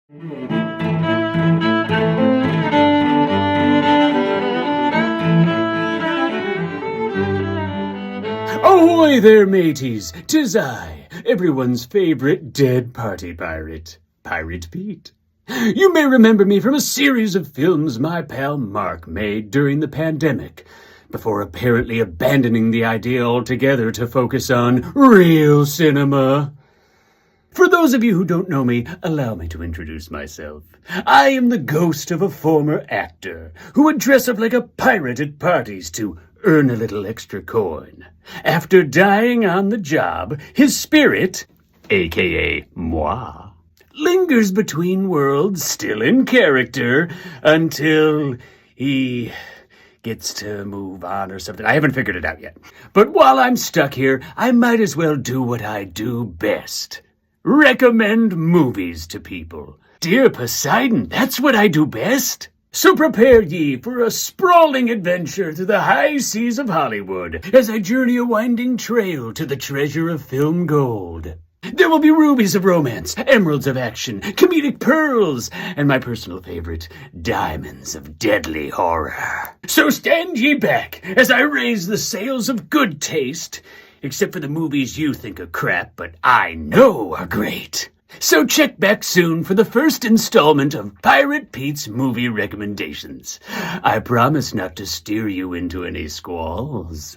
Ahoy there, mateys! 'Tis I, everyone's favorite dead party pirate, Pirate Pete. You may remember me from a series of films my pal Mark made during the pandemic, before apparently abandoning the idea altogether to focus on real cinema. For those of you who don't know me, allow me to introduce myself. I am the ghost of a former actor who would dress up like a pirate at parties to earn a little extra coin. After dying on the job, his spirit, aka moi, lingers between worlds, still in character, until he gets to move on or something. I haven't figured it out yet. But while I'm stuck here, I might as well do what I do best. Recommend movies to people. Dear Poseidon, that's what I do best. So prepare ye for a sprawling adventure through the high seas of Hollywood as I journey a winding trail to the treasure of film gold. There will be rubies of romance, emeralds of action, comedic pearls, and my personal favorite, diamonds of deadly horror. So stand ye back as I raise the sails of good taste, except for the movies you think are crap, but I know are great. So check back soon for the first installment of Pirate Pete's movie recommendations. I promise not to steer you into any squalls.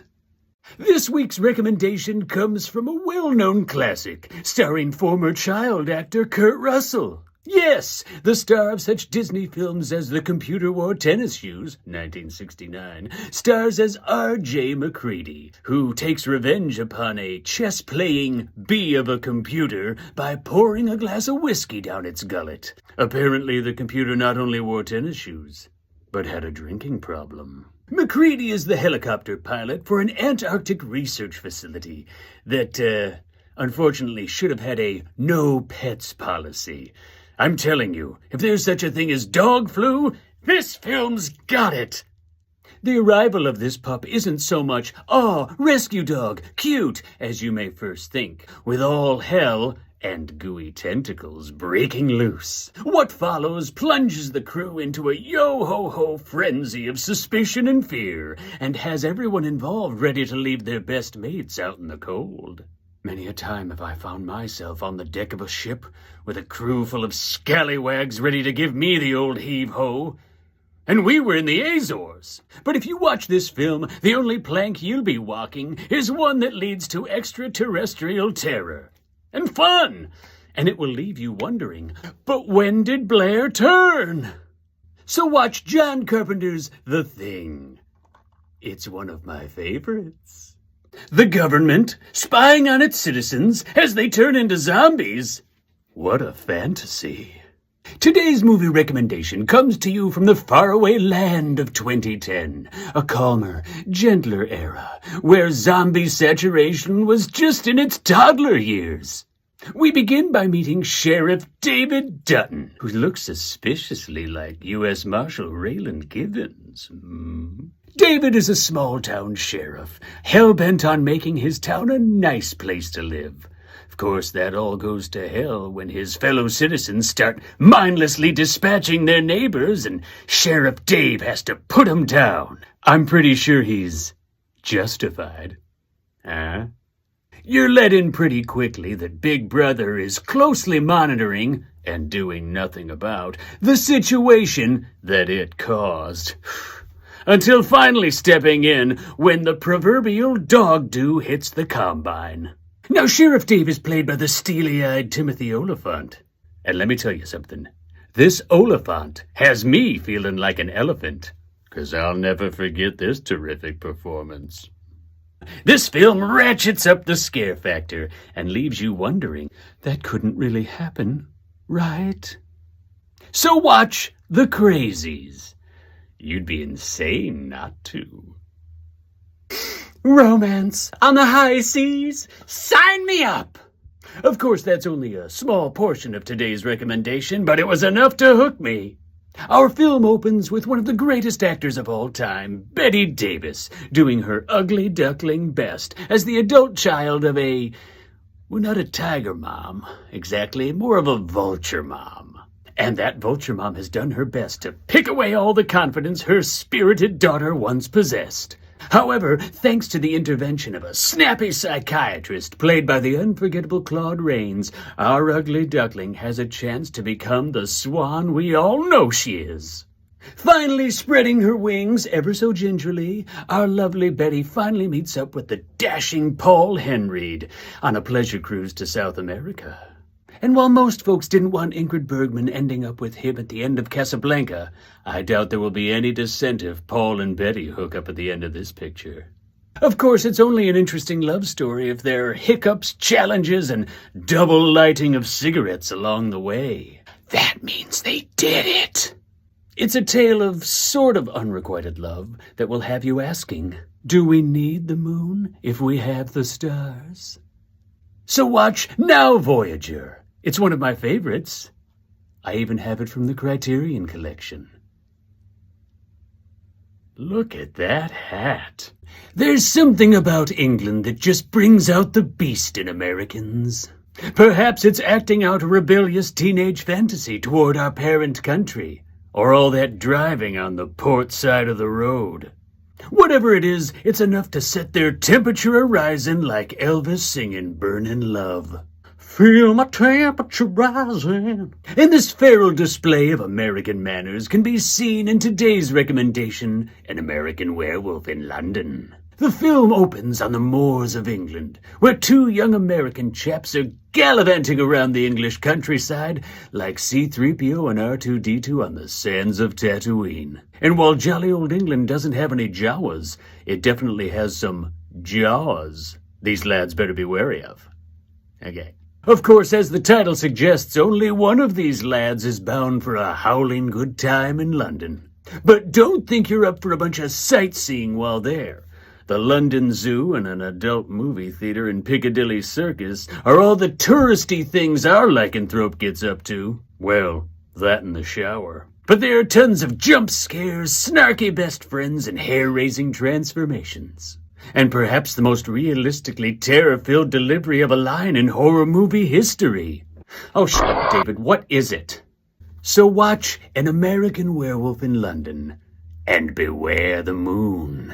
This week's recommendation comes from a well-known classic starring former child actor Kurt Russell. Yes, the star of such Disney films as The Computer Wore Tennis Shoes, 1969, stars as R.J. McCready, who takes revenge upon a chess-playing bee of a computer by pouring a glass of whiskey down its gullet. Apparently, the computer not only wore tennis shoes, but had a drinking problem. McCready is the helicopter pilot for an Antarctic research facility that, unfortunately, should have had a no-pets policy. I'm telling you, if there's such a thing as dog flu, this film's got it. The arrival of this pup isn't so much, oh, rescue dog, cute, as you may first think, with all hell and gooey tentacles breaking loose. What follows plunges the crew into a yo-ho-ho frenzy of suspicion and fear, and has everyone involved ready to leave their best mates out in the cold. Many a time have I found myself on the deck of a ship with a crew full of scallywags ready to give me the old heave-ho. And we were in the Azores. But if you watch this film, the only plank you'll be walking is one that leads to extraterrestrial terror and fun. And it will leave you wondering, but when did Blair turn? So watch John Carpenter's The Thing. It's one of my favorites. The government spying on its citizens as they turn into zombies. What a fantasy. Today's movie recommendation comes to you from the faraway land of 2010, a calmer, gentler era where zombie saturation was just in its toddler years. We begin by meeting Sheriff David Dutton, who looks suspiciously like U.S. Marshal Raylan Givens. David is a small-town sheriff, hell-bent on making his town a nice place to live. Of course, that all goes to hell when his fellow citizens start mindlessly dispatching their neighbors, and Sheriff Dave has to put 'em down. I'm pretty sure he's justified. Huh? You're let in pretty quickly that Big Brother is closely monitoring, and doing nothing about, the situation that it caused. Until finally stepping in when the proverbial dog do hits the combine. Now, Sheriff Dave is played by the steely-eyed Timothy Oliphant. And let me tell you something. This Oliphant has me feeling like an elephant, 'cause I'll never forget this terrific performance. This film ratchets up the scare factor and leaves you wondering, that couldn't really happen, right? So watch The Crazies. You'd be insane not to. Romance on the high seas? Sign me up! Of course, that's only a small portion of today's recommendation, but it was enough to hook me. Our film opens with one of the greatest actors of all time, Bette Davis, doing her ugly duckling best as the adult child of well, not a tiger mom, exactly, more of a vulture mom. And that vulture mom has done her best to pick away all the confidence her spirited daughter once possessed. However, thanks to the intervention of a snappy psychiatrist played by the unforgettable Claude Rains, our ugly duckling has a chance to become the swan we all know she is. Finally spreading her wings ever so gingerly, our lovely Betty finally meets up with the dashing Paul Henreid on a pleasure cruise to South America. And while most folks didn't want Ingrid Bergman ending up with him at the end of Casablanca, I doubt there will be any dissent if Paul and Betty hook up at the end of this picture. Of course, it's only an interesting love story if there are hiccups, challenges, and double lighting of cigarettes along the way. That means they did it! It's a tale of sort of unrequited love that will have you asking, do we need the moon if we have the stars? So watch Now, Voyager. It's one of my favorites. I even have it from the Criterion Collection. Look at that hat. There's something about England that just brings out the beast in Americans. Perhaps it's acting out a rebellious teenage fantasy toward our parent country, or all that driving on the port side of the road. Whatever it is, it's enough to set their temperature a-rising like Elvis singing Burning Love. Feel my temperature rising. And this feral display of American manners can be seen in today's recommendation, An American Werewolf in London. The film opens on the moors of England, where two young American chaps are gallivanting around the English countryside like C-3PO and R2-D2 on the sands of Tatooine. And while jolly old England doesn't have any Jawas, it definitely has some jaws these lads better be wary of. Okay. Of course, as the title suggests, only one of these lads is bound for a howling good time in London. But don't think you're up for a bunch of sightseeing while there. The London Zoo and an adult movie theater in Piccadilly Circus are all the touristy things our lycanthrope gets up to. Well, that and the shower. But there are tons of jump scares, snarky best friends, and hair-raising transformations. And perhaps the most realistically terror-filled delivery of a line in horror movie history. Oh, shit, David, what is it? So watch An American Werewolf in London, and beware the moon.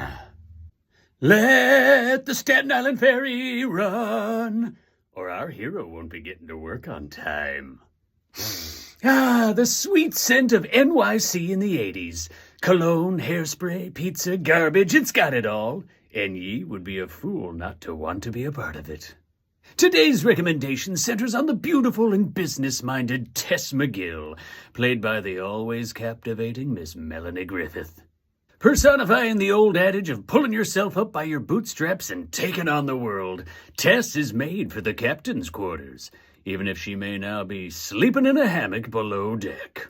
Let the Staten Island Ferry run, or our hero won't be getting to work on time. The sweet scent of NYC in the 80s. Cologne, hairspray, pizza, garbage, it's got it all. And ye would be a fool not to want to be a part of it. Today's recommendation centers on the beautiful and business-minded Tess McGill, played by the always captivating Miss Melanie Griffith. Personifying the old adage of pulling yourself up by your bootstraps and taking on the world, Tess is made for the captain's quarters, even if she may now be sleeping in a hammock below deck.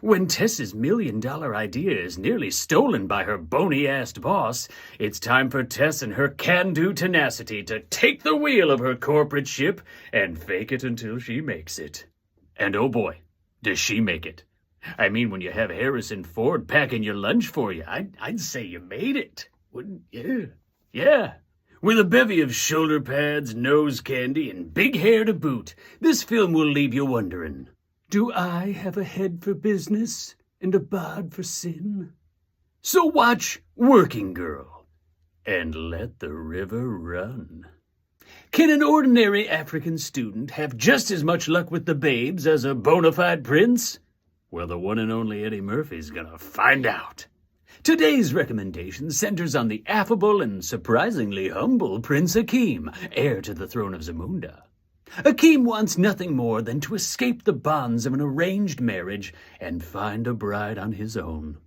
When Tess's million-dollar idea is nearly stolen by her bony-assed boss, it's time for Tess and her can-do tenacity to take the wheel of her corporate ship and fake it until she makes it. And oh boy, does she make it. I mean, when you have Harrison Ford packing your lunch for you, I'd say you made it, wouldn't you? Yeah. With a bevy of shoulder pads, nose candy, and big hair to boot, this film will leave you wondering, do I have a head for business and a bod for sin? So watch Working Girl and let the river run. Can an ordinary African student have just as much luck with the babes as a bona fide prince? Well, the one and only Eddie Murphy's gonna find out. Today's recommendation centers on the affable and surprisingly humble Prince Akeem, heir to the throne of Zamunda. Akeem wants nothing more than to escape the bonds of an arranged marriage and find a bride on his own.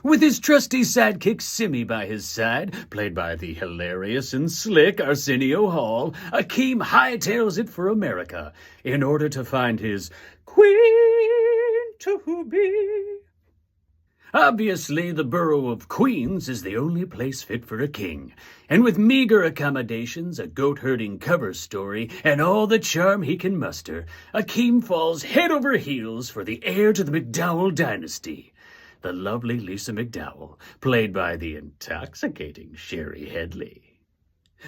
With his trusty sidekick Simi by his side, played by the hilarious and slick Arsenio Hall, Akeem hightails it for America in order to find his queen to be. Obviously, the borough of Queens is the only place fit for a king, and with meager accommodations, a goat-herding cover story, and all the charm he can muster, Akeem falls head over heels for the heir to the McDowell dynasty, the lovely Lisa McDowell, played by the intoxicating Sherry Headley.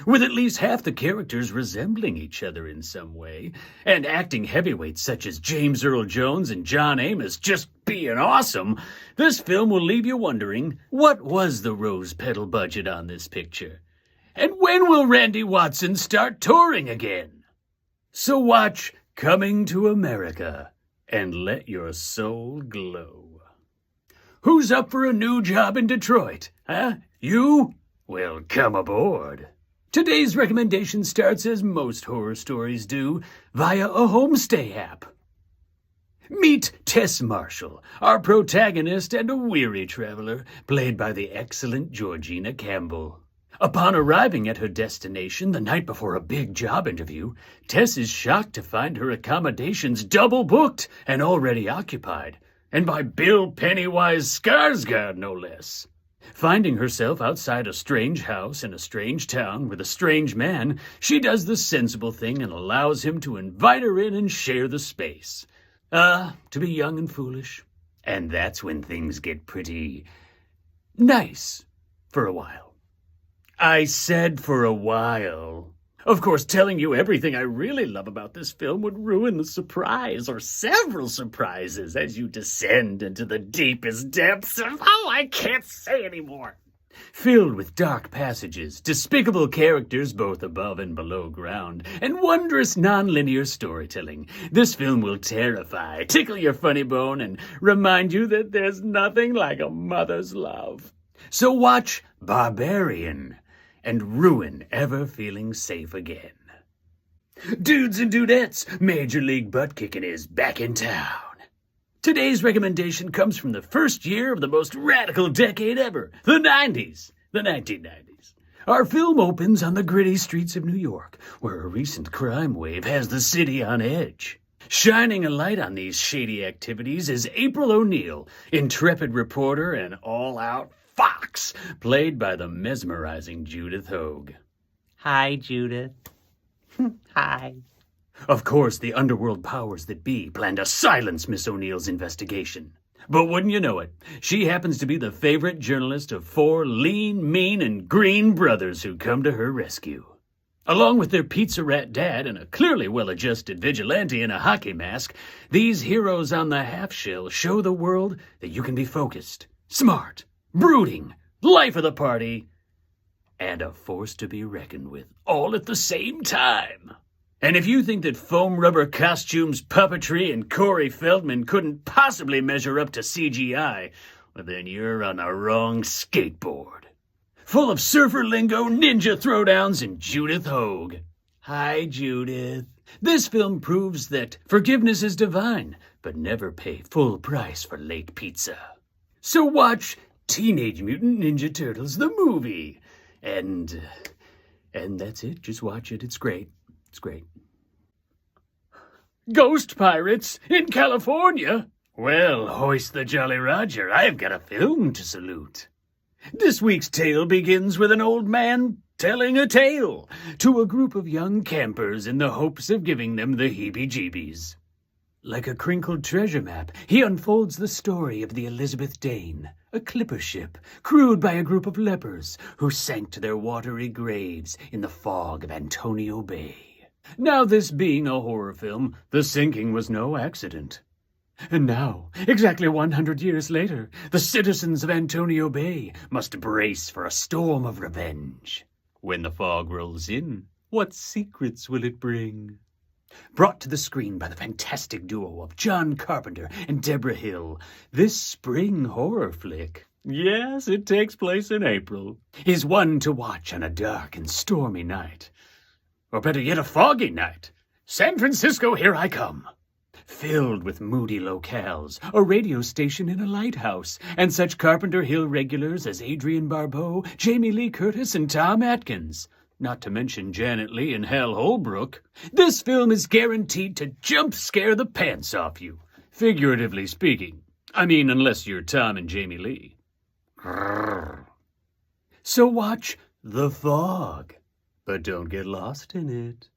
with at least half the characters resembling each other in some way, and acting heavyweights such as James Earl Jones and John Amos just being awesome, this film will leave you wondering, what was the rose petal budget on this picture? And when will Randy Watson start touring again? So watch Coming to America and let your soul glow. Who's up for a new job in Detroit? Huh? You? Well, come aboard. Today's recommendation starts as most horror stories do, via a homestay app. Meet Tess Marshall, our protagonist and a weary traveler, played by the excellent Georgina Campbell. Upon arriving at her destination the night before a big job interview, Tess is shocked to find her accommodations double booked and already occupied, and by Bill Pennywise Skarsgård, no less. Finding herself outside a strange house in a strange town with a strange man, she does the sensible thing and allows him to invite her in and share the space. To be young and foolish. And that's when things get pretty nice for a while. I said for a while. Of course, telling you everything I really love about this film would ruin the surprise, or several surprises, as you descend into the deepest depths of, I can't say anymore. Filled with dark passages, despicable characters both above and below ground, and wondrous non-linear storytelling, this film will terrify, tickle your funny bone, and remind you that there's nothing like a mother's love. So watch Barbarian and ruin ever feeling safe again. Dudes and dudettes, Major League Butt Kicking is back in town. Today's recommendation comes from the first year of the most radical decade ever, the 90s, the 1990s. Our film opens on the gritty streets of New York, where a recent crime wave has the city on edge. Shining a light on these shady activities is April O'Neil, intrepid reporter and all-out fox, played by the mesmerizing Judith Hoag. Hi, Judith. Hi. Of course, the underworld powers that be plan to silence Miss O'Neil's investigation. But wouldn't you know it, she happens to be the favorite journalist of 4 lean, mean, and green brothers who come to her rescue. Along with their pizza rat dad and a clearly well-adjusted vigilante in a hockey mask, these heroes on the half-shell show the world that you can be focused, smart, brooding, life of the party, and a force to be reckoned with, all at the same time. And if you think that foam rubber costumes, puppetry, and Corey Feldman couldn't possibly measure up to CGI, well, then you're on the wrong skateboard. Full of surfer lingo, ninja throwdowns, and Judith Hoag. Hi, Judith. This film proves that forgiveness is divine, but never pay full price for late pizza. So watch Teenage Mutant Ninja Turtles, the movie. And that's it. Just watch it. It's great. It's great. Ghost pirates in California? Well, hoist the Jolly Roger. I've got a film to salute. This week's tale begins with an old man telling a tale to a group of young campers in the hopes of giving them the heebie-jeebies. Like a crinkled treasure map, he unfolds the story of the Elizabeth Dane, a clipper ship crewed by a group of lepers who sank to their watery graves in the fog of Antonio Bay. Now, this being a horror film, the sinking was no accident. And now, exactly 100 years later, the citizens of Antonio Bay must brace for a storm of revenge. When the fog rolls in, what secrets will it bring? Brought to the screen by the fantastic duo of John Carpenter and Deborah Hill, this spring horror flick, yes, it takes place in April, is one to watch on a dark and stormy night. Or better yet, a foggy night. San Francisco, here I come. Filled with moody locales, a radio station in a lighthouse, and such Carpenter Hill regulars as Adrienne Barbeau, Jamie Lee Curtis, and Tom Atkins. Not to mention Janet Leigh and Hal Holbrook. This film is guaranteed to jump scare the pants off you, figuratively speaking. I mean, unless you're Tom and Jamie Lee. So watch The Fog, but don't get lost in it.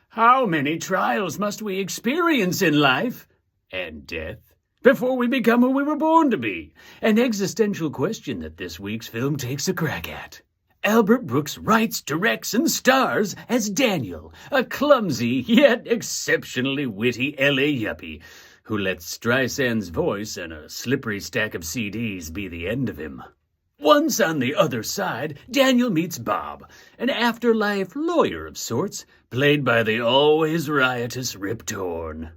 How many trials must we experience in life and death before we become who we were born to be? An existential question that this week's film takes a crack at. Albert Brooks writes, directs, and stars as Daniel, a clumsy yet exceptionally witty LA yuppie who lets Streisand's voice and a slippery stack of CDs be the end of him. Once on the other side, Daniel meets Bob, an afterlife lawyer of sorts, played by the always riotous Rip Torn.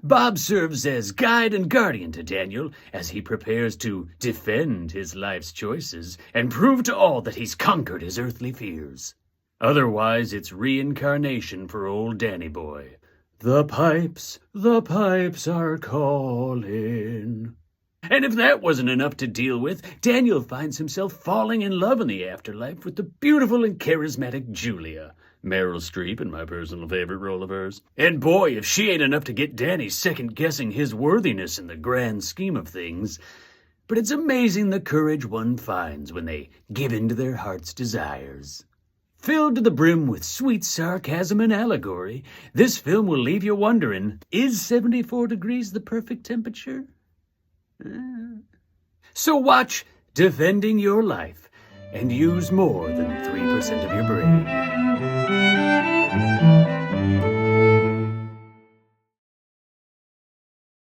Bob serves as guide and guardian to Daniel as he prepares to defend his life's choices and prove to all that he's conquered his earthly fears. Otherwise, it's reincarnation for old Danny boy. The pipes are calling. And if that wasn't enough to deal with, Daniel finds himself falling in love in the afterlife with the beautiful and charismatic Julia, Meryl Streep in my personal favorite role of hers. And boy, if she ain't enough to get Danny second-guessing his worthiness in the grand scheme of things. But it's amazing the courage one finds when they give in to their heart's desires. Filled to the brim with sweet sarcasm and allegory, this film will leave you wondering, is 74 degrees the perfect temperature? So watch Defending Your Life and use more than 3% of your brain.